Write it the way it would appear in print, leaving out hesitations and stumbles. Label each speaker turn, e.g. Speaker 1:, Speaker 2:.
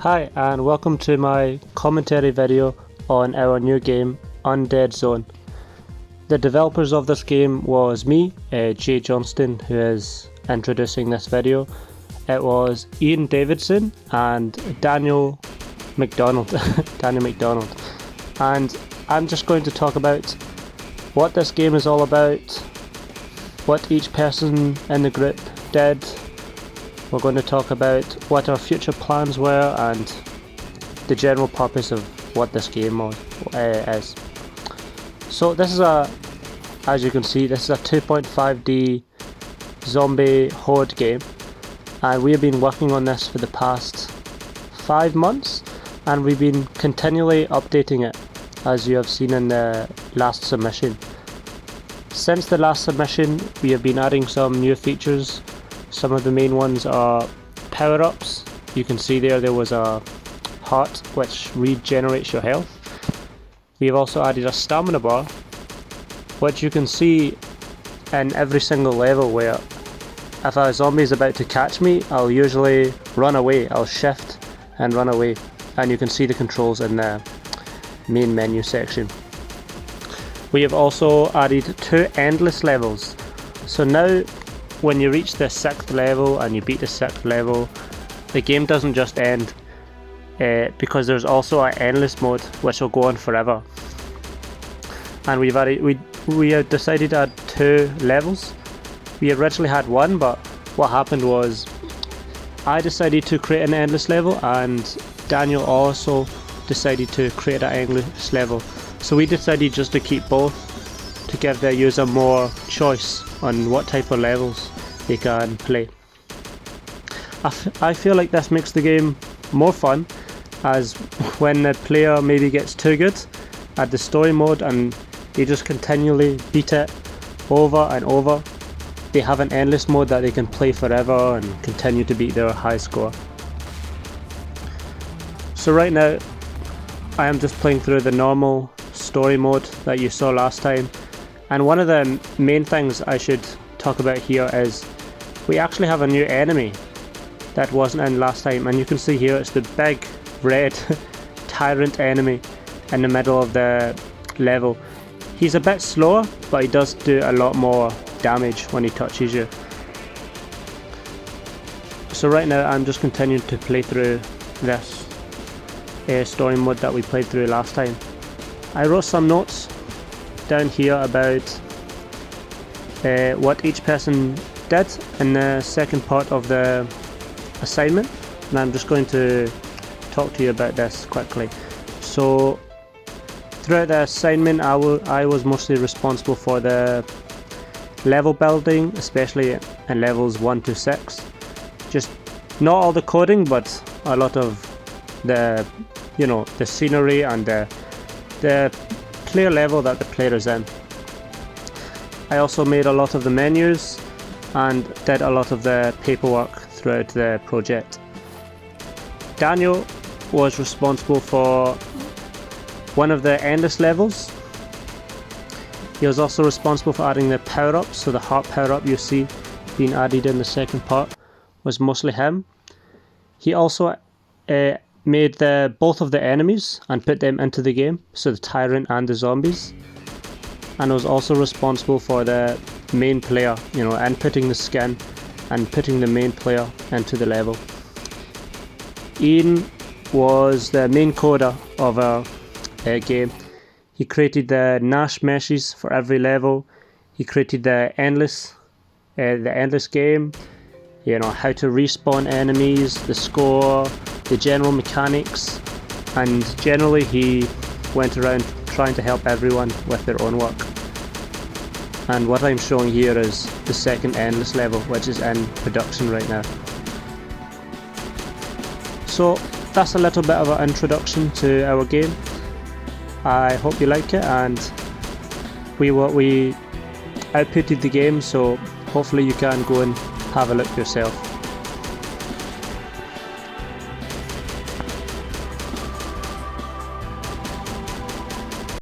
Speaker 1: Hi and welcome to my commentary video on our new game UndeadZone. The developers of this game was me, Johnston, who is introducing this video. It was Ian Davidson and Daniel MacDonald. And I'm just going to talk about what this game is all about, what each person in the group did. We're going to talk about what our future plans were and the general purpose of what this game is. So this is as you can see, this is a 2.5D zombie horde game, and we have been working on this for the past 5 months, and we've been continually updating it, as you have seen in the last submission. Since the last submission, we have been adding some new features. Some of the main ones are power-ups. You can see there was a heart which regenerates your health. We have also added a stamina bar, which you can see in every single level, where if a zombie is about to catch me, I'll usually run away. I'll shift and run away, and you can see the controls in the main menu section. We have also added 2 endless levels. So now when you reach the 6th level and you beat the 6th level, the game doesn't just end, because there's also an endless mode which will go on forever. And we have decided to add 2 levels. We originally had 1, but what happened was I decided to create an endless level and Daniel also decided to create an endless level. So we decided just to keep both, to give the user more choice on what type of levels they can play. I feel like this makes the game more fun, as when the player maybe gets too good at the story mode and they just continually beat it over and over, they have an endless mode that they can play forever and continue to beat their high score. So right now I am just playing through the normal story mode that you saw last time. And one of the main things I should talk about here is we actually have a new enemy that wasn't in last time, and you can see here it's the big red tyrant enemy in the middle of the level. He's a bit slower, but he does do a lot more damage when he touches you. So right now I'm just continuing to play through this story mode that we played through last time. I wrote some notes down here about what each person did in the second part of the assignment, and I'm just going to talk to you about this quickly. So throughout the assignment I was mostly responsible for the level building, especially in levels 1 to 6. Just not all the coding, but a lot of the the scenery and the player level that the player is in. I also made a lot of the menus and did a lot of the paperwork throughout the project. Daniel was responsible for one of the endless levels. He was also responsible for adding the power-ups, so the heart power-up you see being added in the second part was mostly him. He also made both of the enemies and put them into the game, so the tyrant and the zombies, and was also responsible for the main player, inputting the skin and putting the main player into the level. Ian was the main coder of our game. He created the Nash meshes for every level. He created the endless game, how to respawn enemies, the score, the general mechanics, and generally he went around trying to help everyone with their own work. And what I'm showing here is the second endless level, which is in production right now. So that's a little bit of an introduction to our game. I hope you like it, and we outputted the game, so hopefully you can go and have a look yourself.